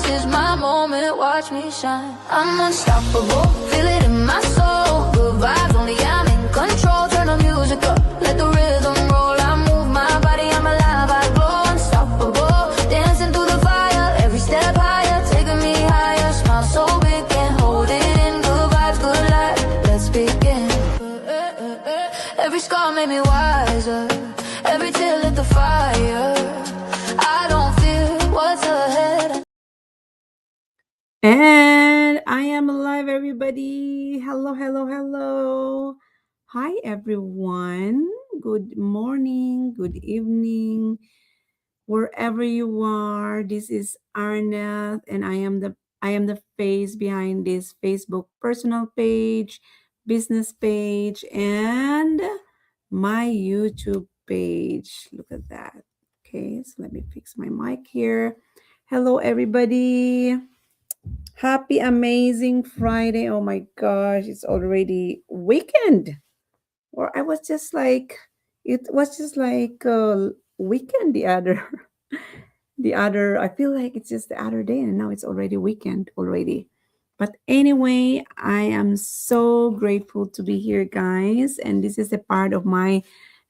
is my moment, watch me shine. I'm unstoppable, feel it in my soul. Good vibes only, I'm in control. Turn the music up, let the rhythm roll. I move my body, I'm alive, I glow. Unstoppable, dancing through the fire. Every step higher, taking me higher. Smile so big, can't hold it in. Good vibes, good life, let's begin. Every scar made me wiser. Every tear lit the fire. I don't fear what's ahead. And I am alive, everybody. Hello, hello, hello. Hi, everyone. Good morning, good evening, wherever you are. This is Arnath, and I am the face behind this Facebook personal page, business page, and my YouTube page. Look at that. Okay, so let me fix my mic here. Hello, everybody. Happy amazing Friday. Oh my gosh, it's already weekend. Or I was just like it was just like weekend the other the other I feel like it's just the other day and now it's already weekend already. But anyway, I am so grateful to be here, guys, and this is a part of my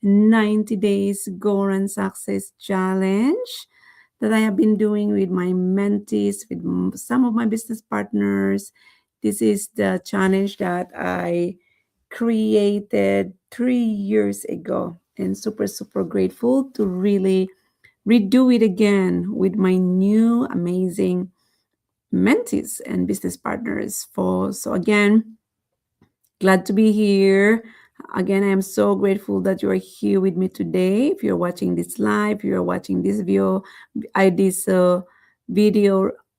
90 days Go and Success challenge that I have been doing with my mentees, with some of my business partners. This is the challenge that I created 3 years ago, and super, super grateful to really redo it again with my new amazing mentees and business partners. So again, glad to be here. Again, I am so grateful that you are here with me today. If you're watching this live, if you're watching this video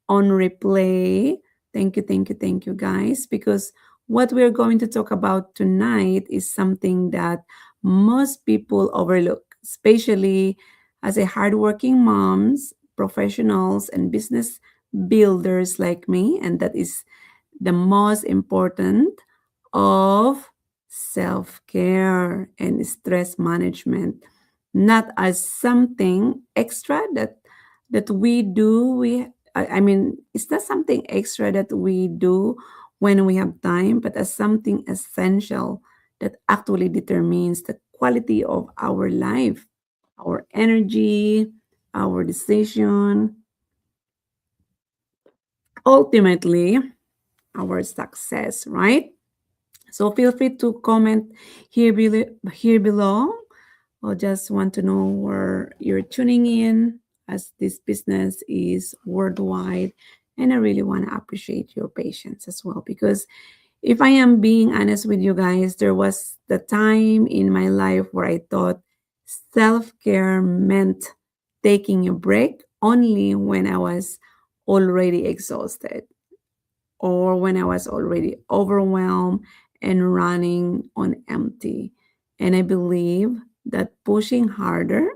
on replay, thank you, guys. Because what we're going to talk about tonight is something that most people overlook, especially as a hardworking moms, professionals, and business builders like me, and that is the most important of self care and stress management, not as something extra that we do. I mean, it's not something extra that we do when we have time, but as something essential that actually determines the quality of our life, our energy, our decision, ultimately our success, right? So feel free to comment here below. I just want to know where you're tuning in, as this business is worldwide. And I really want to appreciate your patience as well. Because if I am being honest with you guys, there was the time in my life where I thought self care meant taking a break only when I was already exhausted or when I was already overwhelmed and running on empty. And I believe that pushing harder,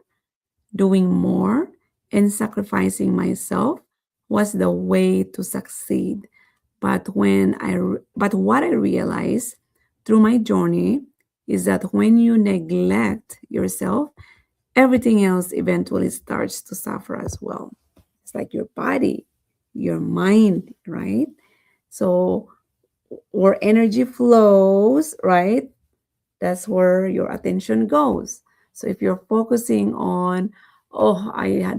doing more, and sacrificing myself was the way to succeed. But what I realized through my journey is that when you neglect yourself, everything else eventually starts to suffer as well. It's like your body, your mind, right? So where energy flows, right? That's where your attention goes. So if you're focusing on, oh,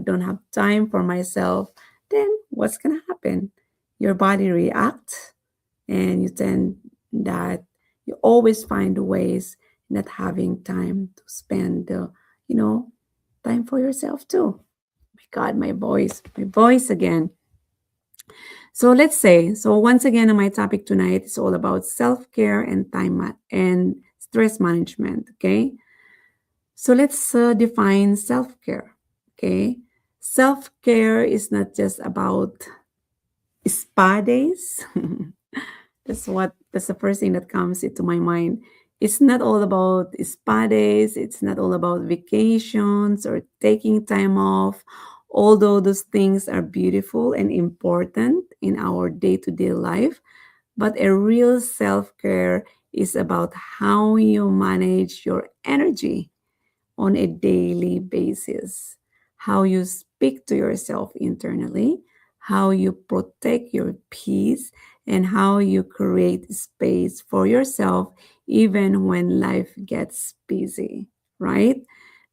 don't have time for myself, then what's going to happen? Your body reacts, and you tend that you always find ways not having time to spend, you know, time for yourself too. My God, my voice again. So let's say, so once again, my topic tonight is all about self-care and and stress management. Okay. So let's define self-care. Okay. Self-care is not just about spa days. That's the first thing that comes into my mind. It's not all about spa days, it's not all about vacations or taking time off, although those things are beautiful and important in our day-to-day life. But a real self-care is about how you manage your energy on a daily basis, how you speak to yourself internally, how you protect your peace, and how you create space for yourself even when life gets busy, right?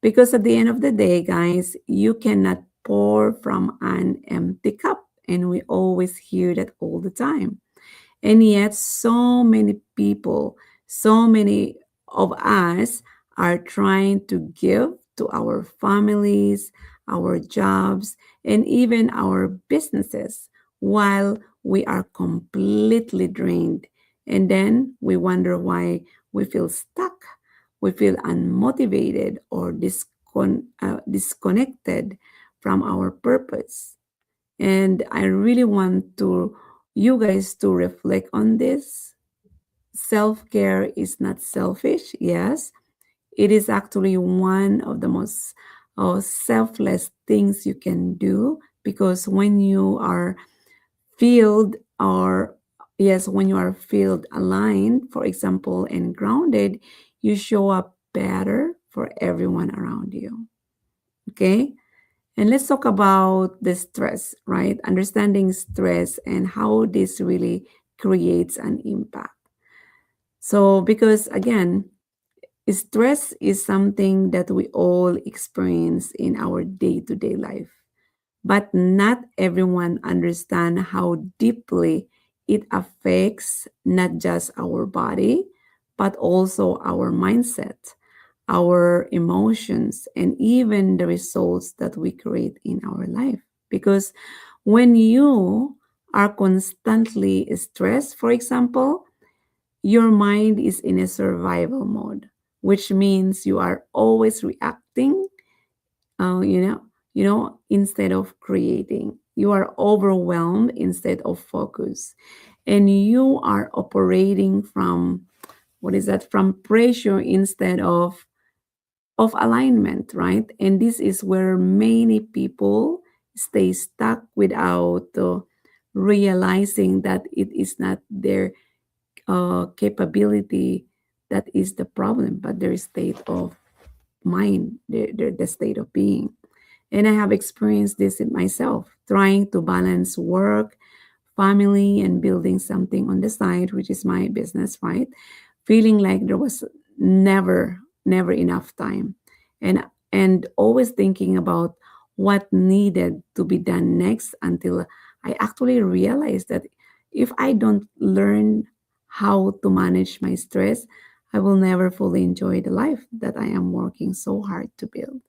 Because at the end of the day, guys, you cannot pour from an empty cup. And we always hear that all the time. And yet, so many people, so many of us are trying to give to our families, our jobs, and even our businesses while we are completely drained. And then we wonder why we feel stuck, we feel unmotivated or disconnected from our purpose. And I really want to you guys to reflect on this. Self-care is not selfish, yes. It is actually one of the most selfless things you can do, because when you are filled or yes, when you are filled aligned, for example, and grounded, you show up better for everyone around you. Okay? And let's talk about the stress, right? Understanding stress and how this really creates an impact. So, because again, stress is something that we all experience in our day to day life, but not everyone understand how deeply it affects not just our body, but also our mindset, our emotions, and even the results that we create in our life. Because when you are constantly stressed, for example, your mind is in a survival mode, which means you are always reacting, uh, you know, instead of creating. You are overwhelmed instead of focus, and you are operating from what is that? From pressure instead of alignment, right? And this is where many people stay stuck without realizing that it is not their capability that is the problem, but their state of mind, the state of being. And I have experienced this in myself, trying to balance work, family, and building something on the side, which is my business, right? Feeling like there was never enough time. And always thinking about what needed to be done next, until I actually realized that if I don't learn how to manage my stress, I will never fully enjoy the life that I am working so hard to build.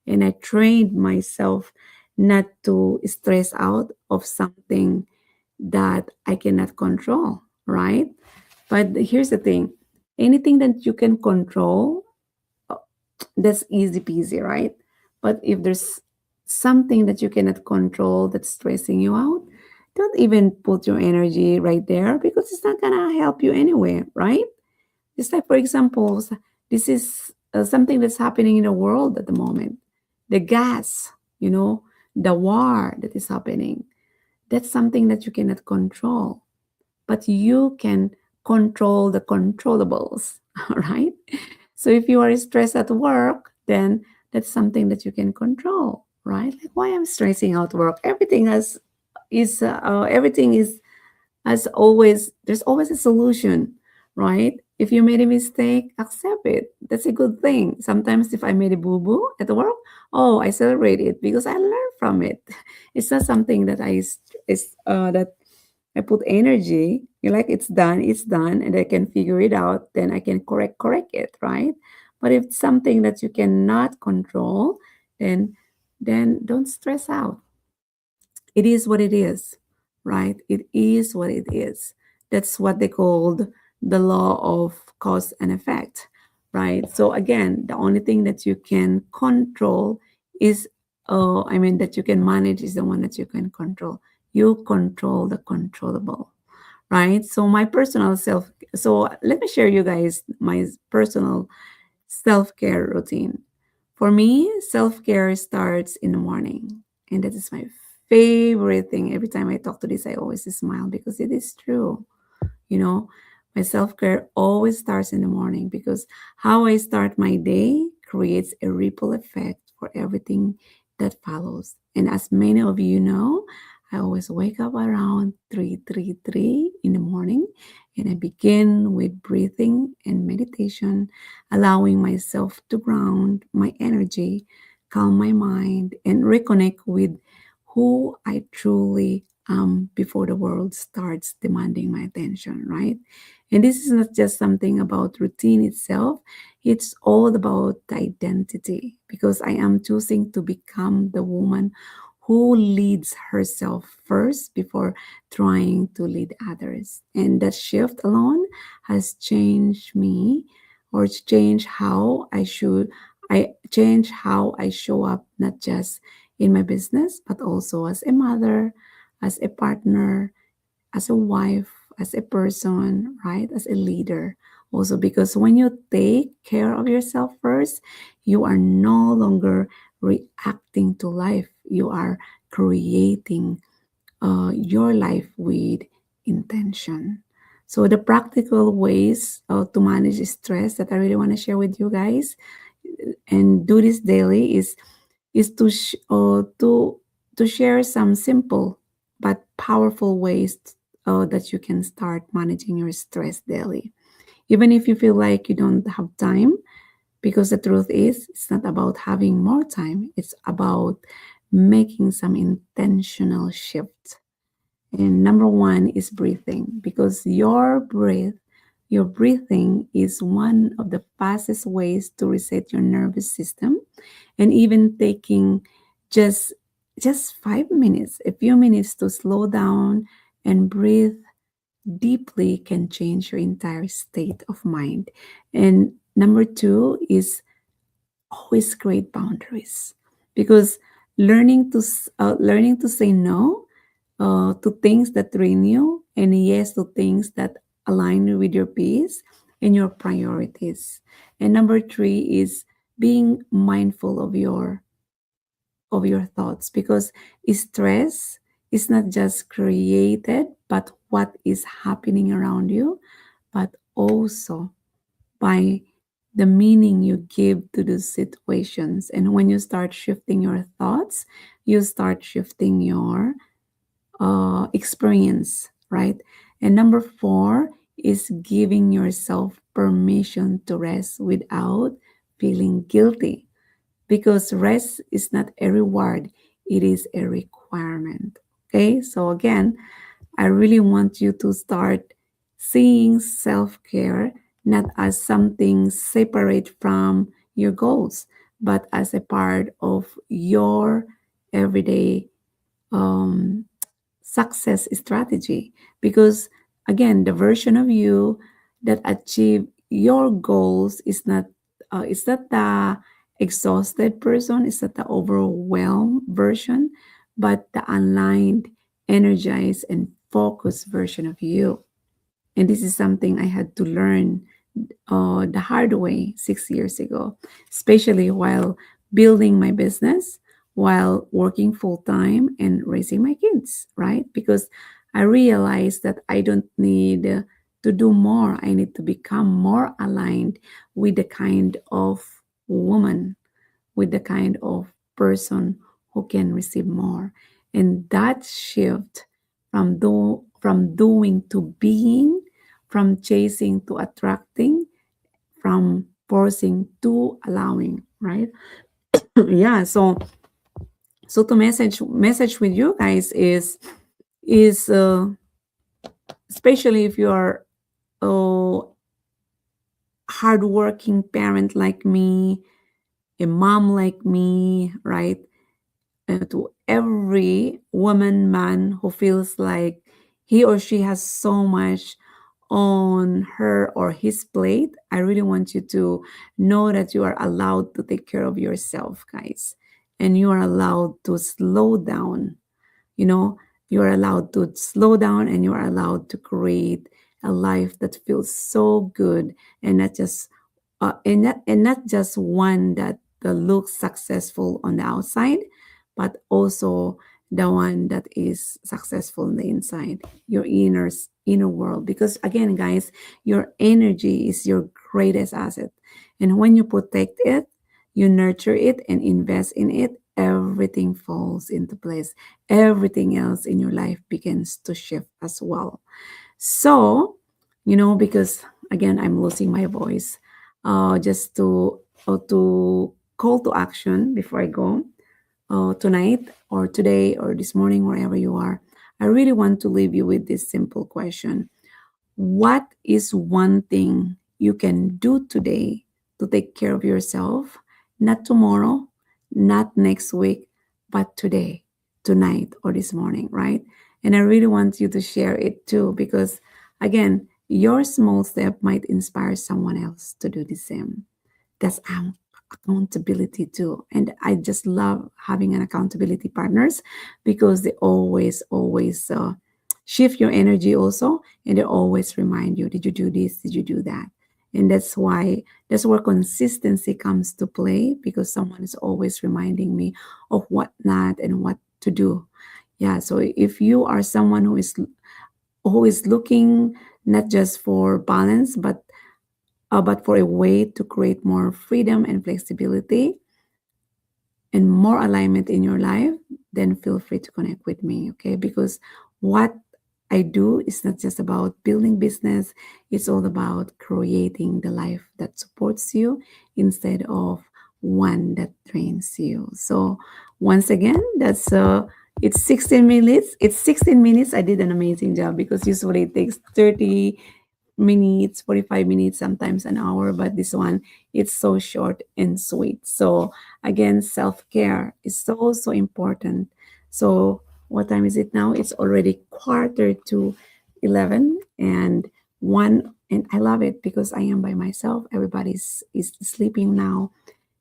And I trained myself not to stress out of something that I cannot control, right? But here's the thing, anything that you can control, uh, that's easy peasy, right? But if there's something that you cannot control that's stressing you out, don't even put your energy right there, because it's not gonna help you anyway, right? Just like, for example, this is something that's happening in the world at the moment. The gas, you know, the war that is happening. That's something that you cannot control, but you can control the controllables, all right? So if you are stressed at work, then that's something that you can control, right? Like, why I'm stressing out work? Everything is, as always, there's always a solution, right? If you made a mistake, accept it. That's a good thing. Sometimes if I made a boo-boo at work, oh, I celebrate it because I learned from it. It's not something that that I put energy. You like, it's done, and I can figure it out. Then I can correct it, right? But if it's something that you cannot control, then don't stress out. It is what it is, right? It is what it is. That's what they called the law of cause and effect, right? So again, the only thing that you can control is, that you can manage is the one that you can control. You control the controllable, right? So my personal self, so let me share you guys my personal self-care routine. For me, self-care starts in the morning, and that is my favorite thing. Every time I talk to this, I always smile because it is true. You know, my self-care always starts in the morning, because how I start my day creates a ripple effect for everything that follows. And as many of you know, I always wake up around 3:33 in the morning, and I begin with breathing and meditation, allowing myself to ground my energy, calm my mind, and reconnect with who I truly am before the world starts demanding my attention, right? And this is not just something about routine itself, it's all about the identity, because I am choosing to become the woman who leads herself first before trying to lead others. And that shift alone has changed me, or it's changed how I change how I show up, not just in my business, but also as a mother, as a partner, as a wife, as a person, right? As a leader. Also, because when you take care of yourself first, you are no longer reacting to life. You are creating your life with intention. So, the practical ways to manage stress that I really want to share with you guys and do this daily is to share some simple but powerful ways that you can start managing your stress daily, even if you feel like you don't have time, because the truth is it's not about having more time, it's about making some intentional shift. And number one is breathing, because your breathing is one of the fastest ways to reset your nervous system. And even taking just just 5 minutes, a few minutes to slow down and breathe deeply can change your entire state of mind. And number two is always create boundaries, because learning to say no to things that drain you and yes to things that align with your peace and your priorities. And number three is being mindful of your thoughts, because stress is not just created but what is happening around you, but also by the meaning you give to the situations. And when you start shifting your thoughts, you start shifting your experience, right? And number four is giving yourself permission to rest without feeling guilty, because rest is not a reward, it is a requirement. Okay, so again, I really want you to start seeing self care not as something separate from your goals, but as a part of your everyday um, success strategy. Because again, the version of you that achieve your goals is not it's not the exhausted person, it's not the overwhelmed version, but the aligned, energized, and focused version of you. And this is something I had to learn the hard way 6 years ago, especially while building my business, while working full time and raising my kids, right? Because I realized that I don't need to do more. I need to become more aligned with the kind of woman, with the kind of person who can receive more. And that shift from doing to being, from chasing to attracting, from forcing to allowing, right? Yeah, so to message with you guys is especially if you are a hardworking parent like me, a mom like me, right? To every woman, man who feels like he or she has so much on her or his plate, I really want you to know that you are allowed to take care of yourself, guys. And you are allowed to slow down. You know, you are allowed to slow down and you are allowed to create a life that feels so good, and not just one that looks successful on the outside, but also the one that is successful on the inside, your inner world. Because again, guys, your energy is your greatest asset, and when you protect it, you nurture it and invest in it, everything falls into place. Everything else in your life begins to shift as well. So, because again, I'm losing my voice. Just to call to action before I go tonight or today or this morning, wherever you are, I really want to leave you with this simple question. What is one thing you can do today to take care of yourself? Not tomorrow, not next week, but today, tonight, or this morning, right? And I really want you to share it too, because again, your small step might inspire someone else to do the same. That's accountability too. And I just love having an accountability partners because they always shift your energy also, and they always remind you, did you do this, did you do that? And that's where consistency comes to play, because someone is always reminding me of what not and what to do. Yeah, so if you are someone who is looking not just for balance, but for a way to create more freedom and flexibility and more alignment in your life, then feel free to connect with me, okay? Because what I do is not just about building business, it's all about creating the life that supports you instead of one that drains you. So once again, it's 16 minutes. It's 16 minutes. I did an amazing job because usually it takes 30 minutes, 45 minutes, sometimes an hour, but this one, it's so short and sweet. So again, self-care is so important. So what time is it now? It's already quarter to 11 and one, and I love it because I am by myself. Everybody's is sleeping now.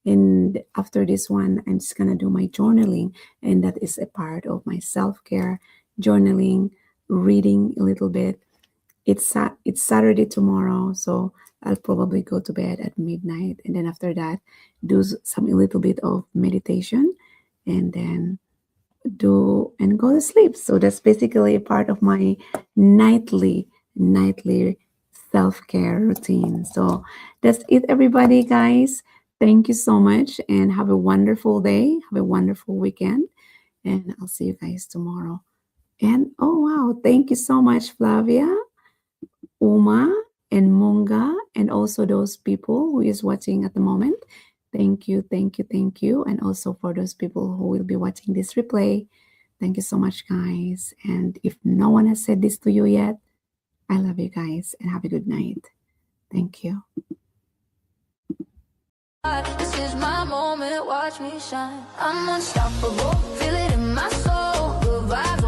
And after this one, I'm just gonna do my journaling, and that is a part of my self-care. Journaling, reading a little bit. It's Saturday tomorrow, so I'll probably go to bed at midnight, and then after that, do some a little bit of meditation, and then do and go to sleep. So that's basically a part of my nightly self care routine. So that's it, everybody, guys. Thank you so much, and have a wonderful day. Have a wonderful weekend, and I'll see you guys tomorrow. And oh wow, thank you so much, Flavia, Uma, and Munga, and also those people who is watching at the moment. Thank you. And also for those people who will be watching this replay, thank you so much, guys. And if no one has said this to you yet, I love you guys and have a good night. Thank you. This is my moment, watch me shine. I'm unstoppable, feel it in my soul. Good vibes.